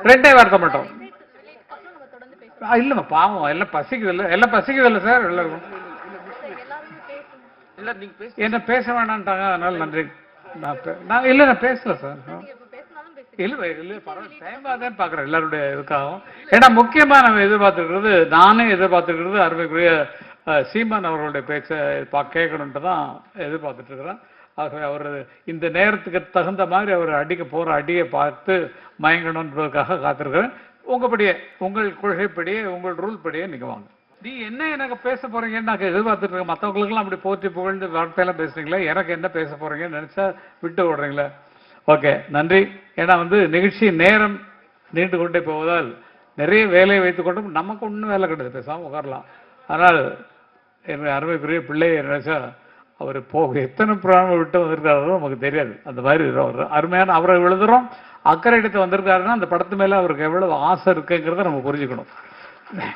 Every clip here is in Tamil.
ரெண்டே வார்த்தை மட்டும். இல்லைம்மா பாவம் எல்லாம் பசிக்குது இல்லை சார் எல்லாருக்கும். என்ன பேச வேணான்ட்டாங்க, அதனால நன்றி. நான் இல்லை நான் பேசல சார். இல்லை இல்லை பரவாயில்ல, டைம் தான் பார்க்குறேன் எல்லாருடைய இதுக்காகவும். ஏன்னா முக்கியமாக நம்ம எதிர்பார்த்துருக்கிறது, நானே எதிர்பார்த்துருக்கிறது அருமைக்குரிய சீமான் அவர்களுடைய பேச்சை கேட்கணுன்ட்டு தான் எதிர்பார்த்துட்டு இருக்கிறேன். ஆகவே அவர் இந்த நேரத்துக்கு தகுந்த மாதிரி அவர் அடிக்க போகிற அடியை பார்த்து மயங்கணுன்றதுக்காக காத்திருக்கிறேன். உங்கள்படியே, உங்கள் கொள்கைப்படியே, உங்கள் ரூல் படியே நீங்கள் வாங்க. நீ என்ன எனக்கு பேச போறீங்கன்னு நான் எதிர்பார்த்துட்டு இருக்கேன். மற்றவங்களுக்குலாம் அப்படி போற்றி புகழ்ந்து வார்த்தையெல்லாம் பேசுறீங்களா, எனக்கு என்ன பேச போறீங்கன்னு நினைச்சா விட்டு விடுறீங்களா? ஓகே, நன்றி. ஏன்னா நிகழ்ச்சி நேரம் நீண்டு கொண்டே போவதால் நிறைய வேலையை வைத்துக்கொண்டும் நமக்கு ஒன்றும் வேலை கிடையாது, பேசாமல் உட்காரலாம். ஆனால் என்னுடைய அருமைக்குரிய பிள்ளையை நினைச்சா அவர் எத்தனை புறாமல் விட்டு வந்திருக்காரோ நமக்கு தெரியாது. அந்த மாதிரி அருமையான அவரை எழுதுறோம், அக்கறை எடுத்து வந்திருக்காருன்னா அந்த படத்து மேலே அவருக்கு எவ்வளவு ஆசை இருக்குங்கிறத நம்ம புரிஞ்சுக்கணும்.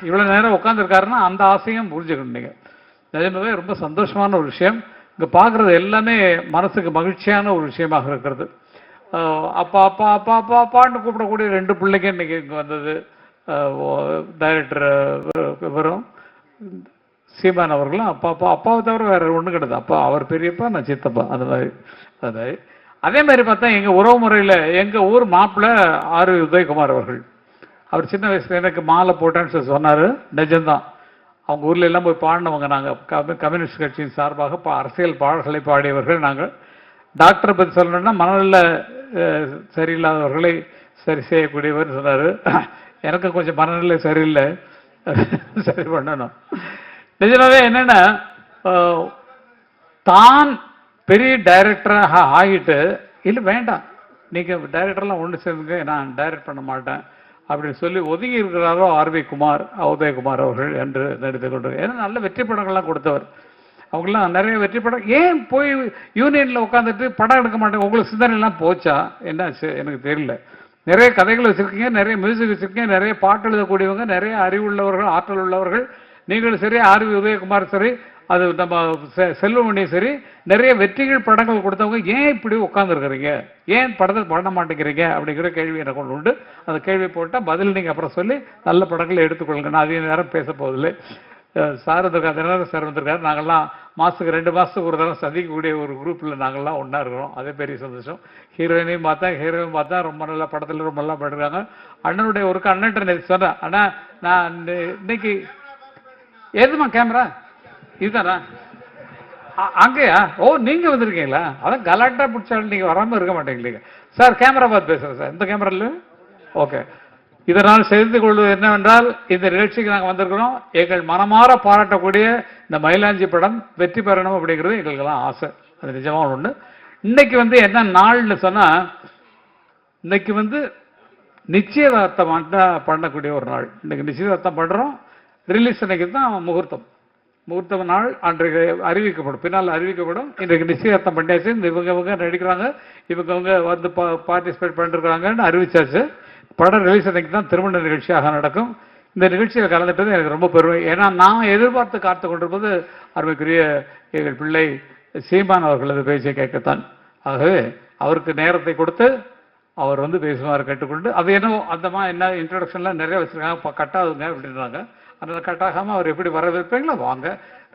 இவ்வளோ நேரம் உட்காந்துருக்காருன்னா அந்த ஆசையும் புரிஞ்சுக்கணும். நீங்கள் நிஜமாவே ரொம்ப சந்தோஷமான ஒரு விஷயம். இங்கே பார்க்குறது எல்லாமே மனசுக்கு மகிழ்ச்சியான ஒரு விஷயமாக இருக்கிறது. அப்பா அப்பா அப்பா அப்பா அப்பான்னு கூப்பிடக்கூடிய 2 பிள்ளைங்க இன்னைக்கு இங்கே வந்தது. டைரக்டர் வரும் சீமான் அவர்களும் அப்பா அப்பா அப்பாவை தவிர வேறு ஒன்றும் கிடையாது. அப்பா அவர் பெரியப்பா, நான் சித்தப்பா, அந்த மாதிரி. அதே மாதிரி பார்த்தா எங்கள் உறவு முறையில் எங்கள் ஊர் மாப்பிள்ளை ஆர் உதயகுமார் அவர்கள், அவர் சின்ன வயசுல எனக்கு மாலை போட்டேன்னு சொன்னார். நிஜம்தான். அவங்க ஊர்ல எல்லாம் போய் பாடினவங்க நாங்கள். கம்யூனிஸ்ட் கட்சியின் சார்பாக அரசியல் பாடல்களை பாடியவர்கள் நாங்கள். டாக்டரை பற்றி சொல்லணும்னா மனநல சரியில்லாதவர்களை சரி செய்யக்கூடியவர் சொன்னார். எனக்கு கொஞ்சம் மனநிலை சரியில்லை, சரி பண்ணணும். நிஜமாவே என்னன்னா, தான் பெரிய டைரக்டராக ஆகிட்டு இல்லை வேண்டாம் நீங்கள் டைரக்டர்லாம் ஒன்று சேர்ந்துங்க, நான் டைரக்ட் பண்ண மாட்டேன் அப்படின்னு சொல்லி ஒதுங்கி இருக்கிறாரோ உதயகுமார் அவர்கள் என்று நடித்து கொண்டு. ஏன்னா நல்ல வெற்றி படங்கள்லாம் கொடுத்தவர். அவங்களாம் நிறைய வெற்றி படம். ஏன் போய் யூனியனில் உட்காந்துட்டு படம் எடுக்க மாட்டேங்க? உங்களுக்கு சிந்தனைலாம் போச்சா என்னாச்சு எனக்கு தெரியல. நிறைய கதைகள் வச்சுருக்கீங்க, நிறைய மியூசிக் வச்சுருக்கீங்க, நிறைய பாட்டு எழுதக்கூடியவங்க, நிறைய அறிவுள்ளவர்கள், ஆற்றல் உள்ளவர்கள். நீங்களும் சரி, ஆர்.வி. உதயகுமார் சரி, அது நம்ம செல்வமணி சரி, நிறைய வெற்றிகள் படங்கள் கொடுத்தவங்க. ஏன் இப்படி உட்காந்துருக்கிறீங்க, ஏன் படத்தை பண்ண மாட்டேங்கிறீங்க அப்படிங்கிற கேள்வி எனக்கு ஒன்று உண்டு. அந்த கேள்வி போட்டால் பதில் நீங்கள் அப்புறம் சொல்லி நல்ல படங்களை எடுத்துக்கொள்ளுங்க. நான் அதிக நேரம் பேச போவதில்லை. சார் வந்திருக்காரு, தினகரன் சார் வந்திருக்காரு. நாங்கள்லாம் மாதத்துக்கு 2 மாதத்துக்கு ஒரு தடவை சந்திக்கக்கூடிய ஒரு குரூப்பில் நாங்கள்லாம் ஒன்றா இருக்கிறோம். அதே பெரிய சந்தோஷம். ஹீரோயினையும் பார்த்தா ரொம்ப நல்ல படத்தில் ரொம்ப நல்லா பண்ணிருக்காங்க. அண்ணனுடைய ஒருக்கு அண்ணன் சொன்னேன், அண்ணா நான் இன்னைக்கு எதுமா கேமரா இதுதானா அங்கேயா? ஓ நீங்கள் வந்திருக்கீங்களா? அதான் கலாட்டா பிடிச்சாலும் நீங்கள் வராமல் இருக்க மாட்டேங்கிறீங்க. சார் கேமரா பார்த்து பேசுகிறேன் சார், இந்த கேமராவில். ஓகே, இதனால் செய்து கொள்வது என்னவென்றால், இந்த நிகழ்ச்சிக்கு நாங்கள் வந்திருக்கிறோம். எங்கள் மனமாற பாராட்டக்கூடிய இந்த மயிலாஞ்சி படம் வெற்றி பெறணும் அப்படிங்கிறது எங்களுக்கெல்லாம் ஆசை. அது நிஜமாக ஒன்று. இன்னைக்கு என்ன நாள்னு சொன்னால், இன்னைக்கு நிச்சயதார்த்தம் பண்ணக்கூடிய ஒரு நாள். இன்னைக்கு நிச்சயதார்த்தம் பண்ணுறோம். ரிலீஸ் அன்னைக்கு தான் முகூர்த்த நாள். அன்றைக்கு அறிவிக்கப்படும், பின்னால் அறிவிக்கப்படும். இன்றைக்கு நிச்சயதார்த்தம் பண்ணியாச்சு. இவங்க நடிக்கிறாங்க, இவங்க பார்ட்டிசிபேட் பண்ணிருக்கிறாங்கன்னு அறிவிச்சாச்சு. படம் ரிலீஸ் அன்னைக்கு தான் திருமண நிகழ்ச்சியாக நடக்கும். இந்த நிகழ்ச்சியில் கலந்துட்டது எனக்கு ரொம்ப பெருமை. ஏன்னா நான் எதிர்பார்த்து காத்து கொண்டிருப்பது அருமைக்குரிய எங்கள் பிள்ளை சீமான் அவர்களது பேச்சை கேட்கத்தான். ஆகவே அவருக்கு நேரத்தை கொடுத்து அவர் பேசுமாறு கேட்டுக்கொண்டு, அது என்ன இன்ட்ரோடக்ஷன்லாம் நிறைய வச்சிருக்காங்க, கட்டாதுங்க அப்படின்றாங்க. அதனால் கட்டாகாமல் அவர் எப்படி வரவேற்பீங்களோ வாங்க.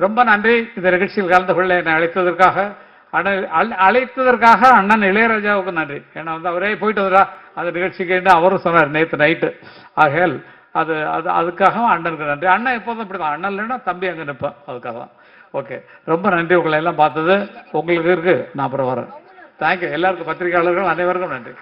ரொம்ப நன்றி இந்த நிகழ்ச்சியில் கலந்து கொள்ள என்னை அழைத்ததற்காக அண்ணன் இளையராஜாவுக்கு நன்றி. ஏன்னா அவரே போயிட்டு வரா அந்த நிகழ்ச்சிக்கு அவரும் சொன்னார் நேற்று நைட்டு. ஆகையால் அதுக்காக அண்ணனுக்கு நன்றி. அண்ணன் எப்போதும் இப்படி தான், அண்ணன் இல்லைன்னா தம்பி அங்கே நிற்பேன், அதுக்காக தான். ஓகே, ரொம்ப நன்றி. உங்களை எல்லாம் பார்த்தது உங்களுக்கு இருக்கு. நான் அப்புறம் வரேன். தேங்க்யூ. எல்லாருக்கும், பத்திரிகையாளர்கள் அனைவருக்கும் நன்றி.